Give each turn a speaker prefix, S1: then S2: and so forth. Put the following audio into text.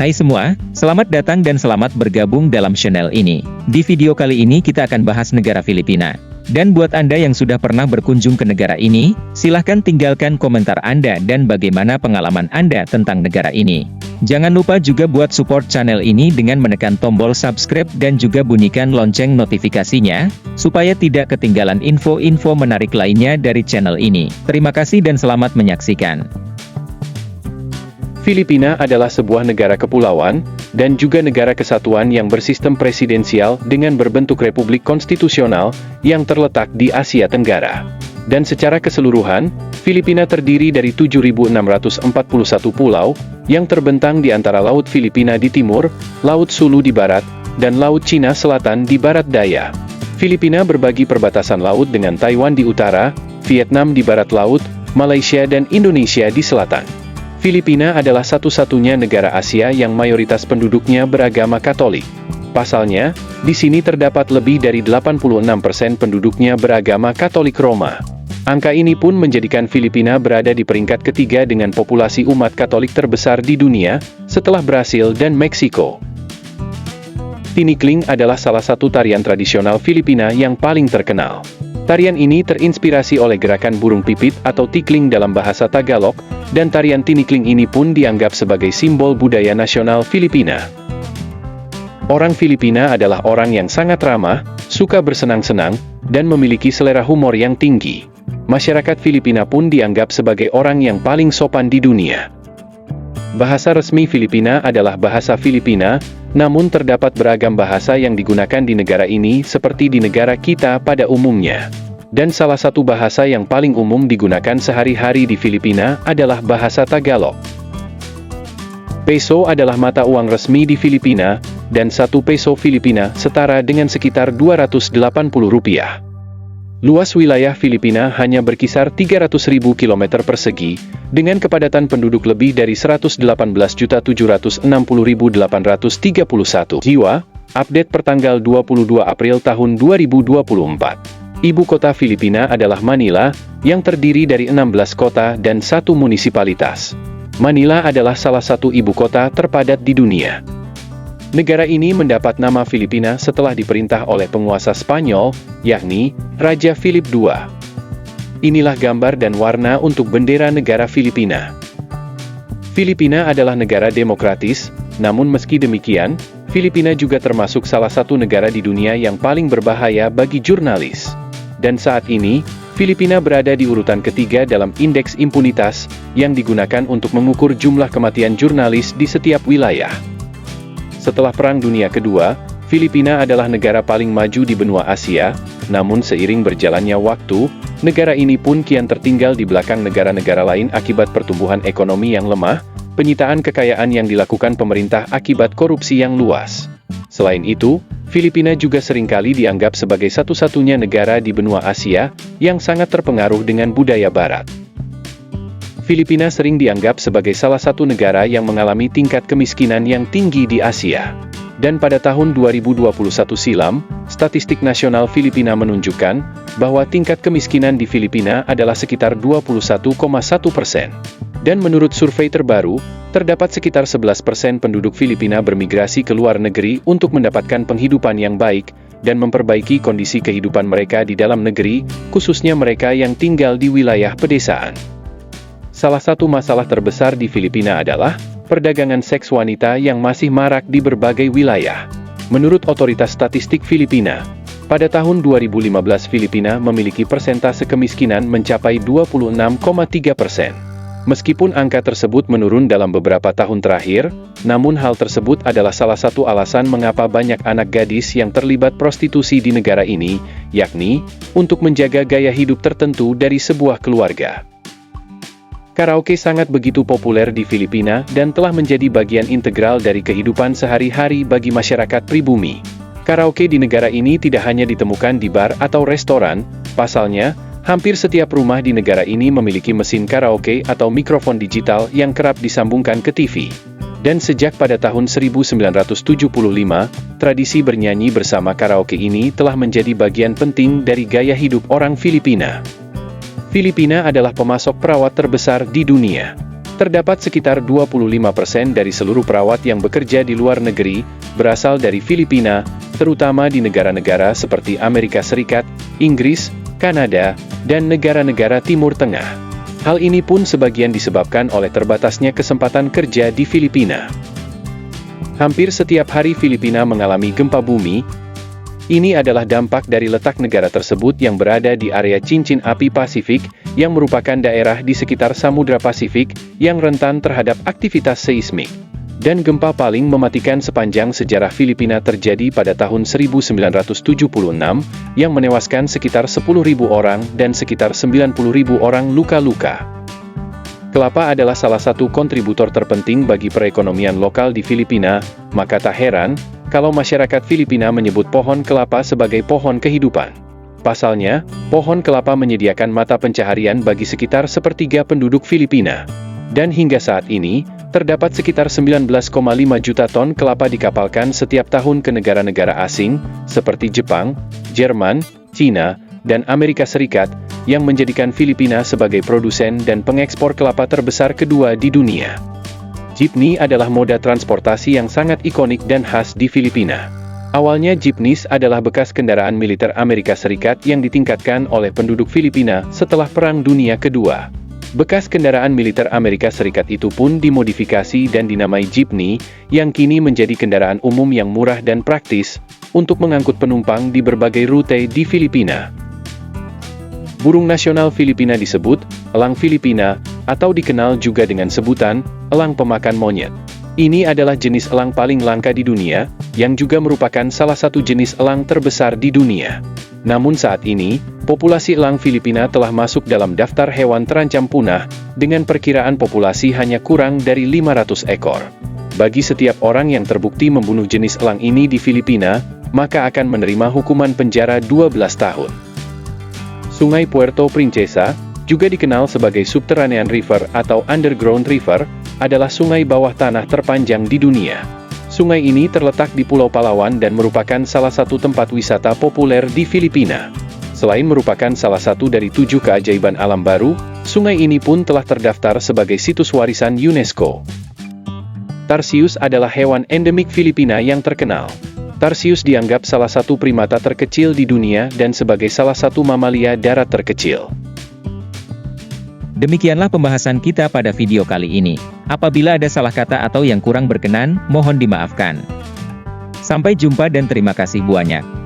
S1: Hai semua, selamat datang dan selamat bergabung dalam channel ini. Di video kali ini kita akan bahas negara Filipina. Dan buat Anda yang sudah pernah berkunjung ke negara ini, silahkan tinggalkan komentar Anda dan bagaimana pengalaman Anda tentang negara ini. Jangan lupa juga buat support channel ini dengan menekan tombol subscribe dan juga bunyikan lonceng notifikasinya, supaya tidak ketinggalan info-info menarik lainnya dari channel ini. Terima kasih dan selamat menyaksikan.
S2: Filipina adalah sebuah negara kepulauan, dan juga negara kesatuan yang bersistem presidensial dengan berbentuk republik konstitusional, yang terletak di Asia Tenggara. Dan secara keseluruhan, Filipina terdiri dari 7.641 pulau, yang terbentang di antara Laut Filipina di timur, Laut Sulu di barat, dan Laut Cina Selatan di barat daya. Filipina berbagi perbatasan laut dengan Taiwan di utara, Vietnam di barat laut, Malaysia dan Indonesia di selatan. Filipina adalah satu-satunya negara Asia yang mayoritas penduduknya beragama Katolik. Pasalnya, di sini terdapat lebih dari 86% penduduknya beragama Katolik Roma. Angka ini pun menjadikan Filipina berada di peringkat ketiga dengan populasi umat Katolik terbesar di dunia, setelah Brasil dan Meksiko. Tinikling adalah salah satu tarian tradisional Filipina yang paling terkenal. Tarian ini terinspirasi oleh gerakan burung pipit atau tikling dalam bahasa Tagalog, dan tarian tinikling ini pun dianggap sebagai simbol budaya nasional Filipina. Orang Filipina adalah orang yang sangat ramah, suka bersenang-senang, dan memiliki selera humor yang tinggi. Masyarakat Filipina pun dianggap sebagai orang yang paling sopan di dunia. Bahasa resmi Filipina adalah bahasa Filipina, namun terdapat beragam bahasa yang digunakan di negara ini seperti di negara kita pada umumnya. Dan salah satu bahasa yang paling umum digunakan sehari-hari di Filipina adalah bahasa Tagalog. Peso adalah mata uang resmi di Filipina, dan 1 peso Filipina setara dengan sekitar Rp280. Luas wilayah Filipina hanya berkisar 300.000 km persegi, dengan kepadatan penduduk lebih dari 118.760.831 jiwa, update pertanggal 22 April tahun 2024. Ibu kota Filipina adalah Manila, yang terdiri dari 16 kota dan 1 munisipalitas. Manila adalah salah satu ibu kota terpadat di dunia. Negara ini mendapat nama Filipina setelah diperintah oleh penguasa Spanyol, yakni Raja Philip II. Inilah gambar dan warna untuk bendera negara Filipina. Filipina adalah negara demokratis, namun meski demikian, Filipina juga termasuk salah satu negara di dunia yang paling berbahaya bagi jurnalis. Dan saat ini, Filipina berada di urutan ketiga dalam indeks impunitas, yang digunakan untuk mengukur jumlah kematian jurnalis di setiap wilayah. Setelah Perang Dunia Kedua, Filipina adalah negara paling maju di benua Asia, namun seiring berjalannya waktu, negara ini pun kian tertinggal di belakang negara-negara lain akibat pertumbuhan ekonomi yang lemah, penyitaan kekayaan yang dilakukan pemerintah akibat korupsi yang luas. Selain itu, Filipina juga seringkali dianggap sebagai satu-satunya negara di benua Asia yang sangat terpengaruh dengan budaya Barat. Filipina sering dianggap sebagai salah satu negara yang mengalami tingkat kemiskinan yang tinggi di Asia. Dan pada tahun 2021 silam, Statistik Nasional Filipina menunjukkan bahwa tingkat kemiskinan di Filipina adalah sekitar 21,1%. Dan menurut survei terbaru, terdapat sekitar 11% penduduk Filipina bermigrasi ke luar negeri untuk mendapatkan penghidupan yang baik, dan memperbaiki kondisi kehidupan mereka di dalam negeri, khususnya mereka yang tinggal di wilayah pedesaan. Salah satu masalah terbesar di Filipina adalah perdagangan seks wanita yang masih marak di berbagai wilayah. Menurut Otoritas Statistik Filipina, pada tahun 2015 Filipina memiliki persentase kemiskinan mencapai 26,3%. Meskipun angka tersebut menurun dalam beberapa tahun terakhir, namun hal tersebut adalah salah satu alasan mengapa banyak anak gadis yang terlibat prostitusi di negara ini, yakni untuk menjaga gaya hidup tertentu dari sebuah keluarga. Karaoke sangat begitu populer di Filipina dan telah menjadi bagian integral dari kehidupan sehari-hari bagi masyarakat pribumi. Karaoke di negara ini tidak hanya ditemukan di bar atau restoran, pasalnya, hampir setiap rumah di negara ini memiliki mesin karaoke atau mikrofon digital yang kerap disambungkan ke TV. Dan sejak pada tahun 1975, tradisi bernyanyi bersama karaoke ini telah menjadi bagian penting dari gaya hidup orang Filipina. Filipina adalah pemasok perawat terbesar di dunia. Terdapat sekitar 25% dari seluruh perawat yang bekerja di luar negeri, berasal dari Filipina, terutama di negara-negara seperti Amerika Serikat, Inggris, Kanada, dan negara-negara Timur Tengah. Hal ini pun sebagian disebabkan oleh terbatasnya kesempatan kerja di Filipina. Hampir setiap hari Filipina mengalami gempa bumi. Ini adalah dampak dari letak negara tersebut yang berada di area cincin api Pasifik, yang merupakan daerah di sekitar Samudra Pasifik, yang rentan terhadap aktivitas seismik. Dan gempa paling mematikan sepanjang sejarah Filipina terjadi pada tahun 1976, yang menewaskan sekitar 10.000 orang dan sekitar 90.000 orang luka-luka. Kelapa adalah salah satu kontributor terpenting bagi perekonomian lokal di Filipina, maka tak heran kalau masyarakat Filipina menyebut pohon kelapa sebagai pohon kehidupan. Pasalnya, pohon kelapa menyediakan mata pencaharian bagi sekitar sepertiga penduduk Filipina. Dan hingga saat ini, terdapat sekitar 19,5 juta ton kelapa dikapalkan setiap tahun ke negara-negara asing, seperti Jepang, Jerman, Cina, dan Amerika Serikat, yang menjadikan Filipina sebagai produsen dan pengekspor kelapa terbesar kedua di dunia. Jeepney adalah moda transportasi yang sangat ikonik dan khas di Filipina. Awalnya jeepneys adalah bekas kendaraan militer Amerika Serikat yang ditingkatkan oleh penduduk Filipina setelah Perang Dunia Kedua. Bekas kendaraan militer Amerika Serikat itu pun dimodifikasi dan dinamai jeepney, yang kini menjadi kendaraan umum yang murah dan praktis untuk mengangkut penumpang di berbagai rute di Filipina. Burung nasional Filipina disebut elang Filipina, atau dikenal juga dengan sebutan elang pemakan monyet. Ini adalah jenis elang paling langka di dunia, yang juga merupakan salah satu jenis elang terbesar di dunia. Namun saat ini, populasi elang Filipina telah masuk dalam daftar hewan terancam punah, dengan perkiraan populasi hanya kurang dari 500 ekor. Bagi setiap orang yang terbukti membunuh jenis elang ini di Filipina, maka akan menerima hukuman penjara 12 tahun. Sungai Puerto Princesa, juga dikenal sebagai Subterranean River atau Underground River, adalah sungai bawah tanah terpanjang di dunia. Sungai ini terletak di Pulau Palawan dan merupakan salah satu tempat wisata populer di Filipina. Selain merupakan salah satu dari 7 keajaiban alam baru, sungai ini pun telah terdaftar sebagai situs warisan UNESCO. Tarsius adalah hewan endemik Filipina yang terkenal. Tarsius dianggap salah satu primata terkecil di dunia dan sebagai salah satu mamalia darat terkecil.
S1: Demikianlah pembahasan kita pada video kali ini. Apabila ada salah kata atau yang kurang berkenan, mohon dimaafkan. Sampai jumpa dan terima kasih banyak.